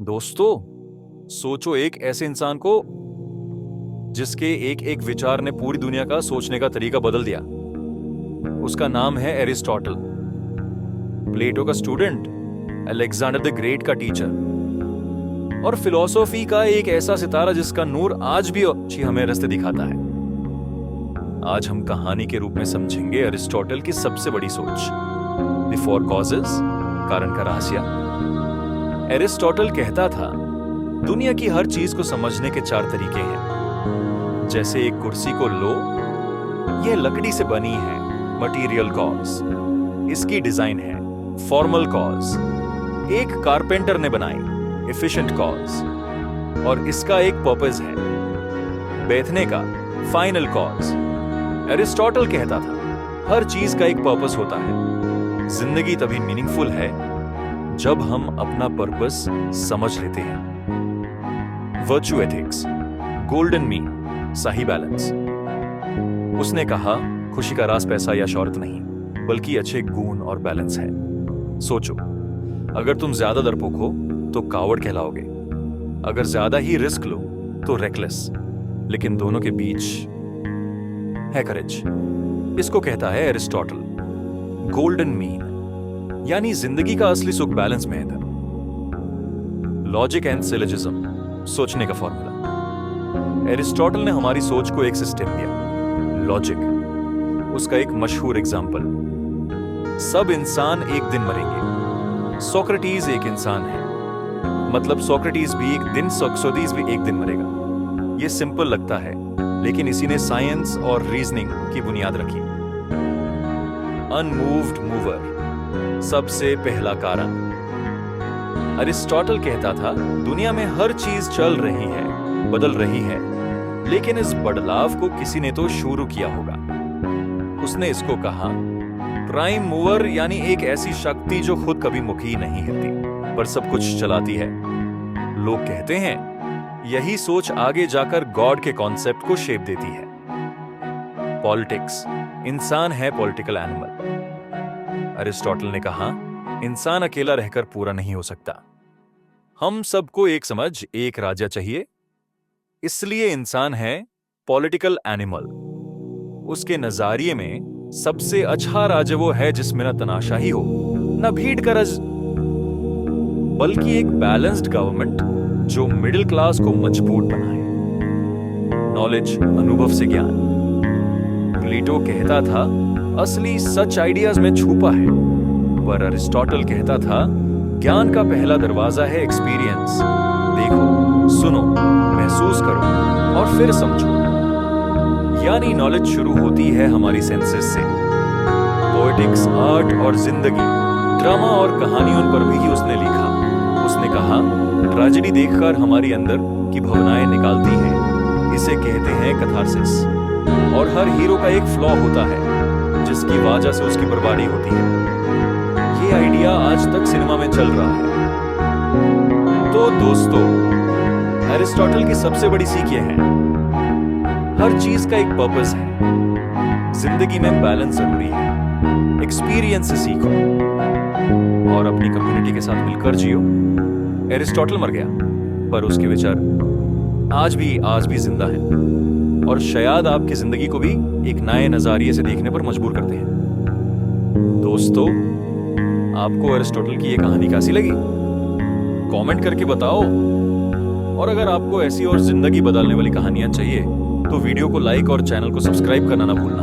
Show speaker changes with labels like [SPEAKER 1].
[SPEAKER 1] दोस्तों, सोचो एक ऐसे इंसान को जिसके एक एक विचार ने पूरी दुनिया का सोचने का तरीका बदल दिया। उसका नाम है एरिस्टोटल, प्लेटो का स्टूडेंट, अलेक्जेंडर द ग्रेट का टीचर और फिलॉसफी का एक ऐसा सितारा जिसका नूर आज भी हमें रास्ते दिखाता है। आज हम कहानी के रूप में समझेंगे एरिस्टोटल की सबसे बड़ी सोच, द फोर कॉजेस, कारण का रहस्य। एरिस्टोटल कहता था, दुनिया की हर चीज को समझने के 4 तरीके हैं। जैसे एक कुर्सी को लो, यह लकड़ी से बनी है, मटेरियल कॉज। इसकी डिजाइन है, फॉर्मल कॉज। एक कारपेंटर ने बनाई, एफिशिएंट कॉज। और इसका एक पर्पस है, बैठने का, फाइनल कॉज। एरिस्टोटल कहता था, हर चीज का एक पर्पस होता है। जिंदगी तभी मीनिंगफुल है जब हम अपना पर्पस समझ लेते हैं। वर्च्यू एथिक्स, गोल्डन मीन, सही बैलेंस। उसने कहा, खुशी का राज पैसा या शौहरत नहीं, बल्कि अच्छे गुण और बैलेंस है। सोचो, अगर तुम ज्यादा डरपोक हो तो कावड़ कहलाओगे, अगर ज्यादा ही रिस्क लो तो रेकलेस। लेकिन दोनों के बीच है करेज। इसको कहता है एरिस्टोटल गोल्डन मीन, यानी जिंदगी का असली सुख बैलेंस में है। लॉजिक एंड सिलोजिज्म, सोचने का फॉर्मूला। एरिस्टोटल ने हमारी सोच को एक सिस्टम दिया, लॉजिक। उसका एक मशहूर एग्जाम्पल, सब इंसान एक दिन मरेंगे। सोक्रेटिस एक इंसान है, मतलब सोक्रेटिस भी एक दिन, सोक्रेटिस भी एक दिन मरेगा। यह सिंपल लगता है, लेकिन इसी ने साइंस और रीजनिंग की बुनियाद रखी। अनमूव्ड मूवर, सबसे पहला कारण। अरिस्टोटल कहता था, दुनिया में हर चीज चल रही है, बदल रही है, लेकिन इस बदलाव को किसी ने तो शुरू किया होगा। उसने इसको कहा प्राइम मूवर, यानी एक ऐसी शक्ति जो खुद कभी मुखी नहीं हिलती पर सब कुछ चलाती है। लोग कहते हैं यही सोच आगे जाकर गॉड के कॉन्सेप्ट को शेप देती है। पॉलिटिक्स, इंसान है पॉलिटिकल एनिमल। अरिस्टोटल ने कहा, इंसान अकेला रहकर पूरा नहीं हो सकता। हम सबको एक समझ, एक राजा चाहिए, इसलिए इंसान है पॉलिटिकल एनिमल। उसके नजरिए में सबसे अच्छा राजा वो है जिसमें न तनाशाही हो, न भीड़ का रज, बल्कि एक बैलेंस्ड गवर्नमेंट जो मिडिल क्लास को मजबूत बनाए। नॉलेज, अनुभव से ज्ञान। प्लेटो कहता था, असली सच आइडियाज में छुपा है, पर अरिस्टोटल कहता था, ज्ञान का पहला दरवाजा है एक्सपीरियंस। देखो, सुनो, महसूस करो और फिर समझो। यानी नॉलेज शुरू होती है हमारी सेंसेस से। पोएटिक्स, आर्ट और जिंदगी, ड्रामा और कहानियों पर भी उसने लिखा। उसने कहा, ट्रेजेडी देखकर हमारी अंदर की भावनाएं निकालती है, इसे कहते हैं कैथारसिस। और हर हीरो का एक फ्लॉ होता है जिसकी वजह से उसकी बर्बादी होती है। ये आइडिया आज तक सिनेमा में चल रहा है। तो दोस्तों, एरिस्टोटल की सबसे बड़ी सीख यह है, हर चीज का एक पर्पस है। जिंदगी में बैलेंस जरूरी है। एक्सपीरियंस से सीखो और अपनी कम्युनिटी के साथ मिलकर जियो। एरिस्टोटल मर गया, पर उसके विचार आज भी जिंदा है और शायद आपकी जिंदगी को भी एक नए नजरिए से देखने पर मजबूर करते हैं। दोस्तों, आपको एरिस्टोटल की ये कहानी कैसी लगी? कमेंट करके बताओ। और अगर आपको ऐसी और जिंदगी बदलने वाली कहानियां चाहिए तो वीडियो को लाइक और चैनल को सब्सक्राइब करना ना भूलना।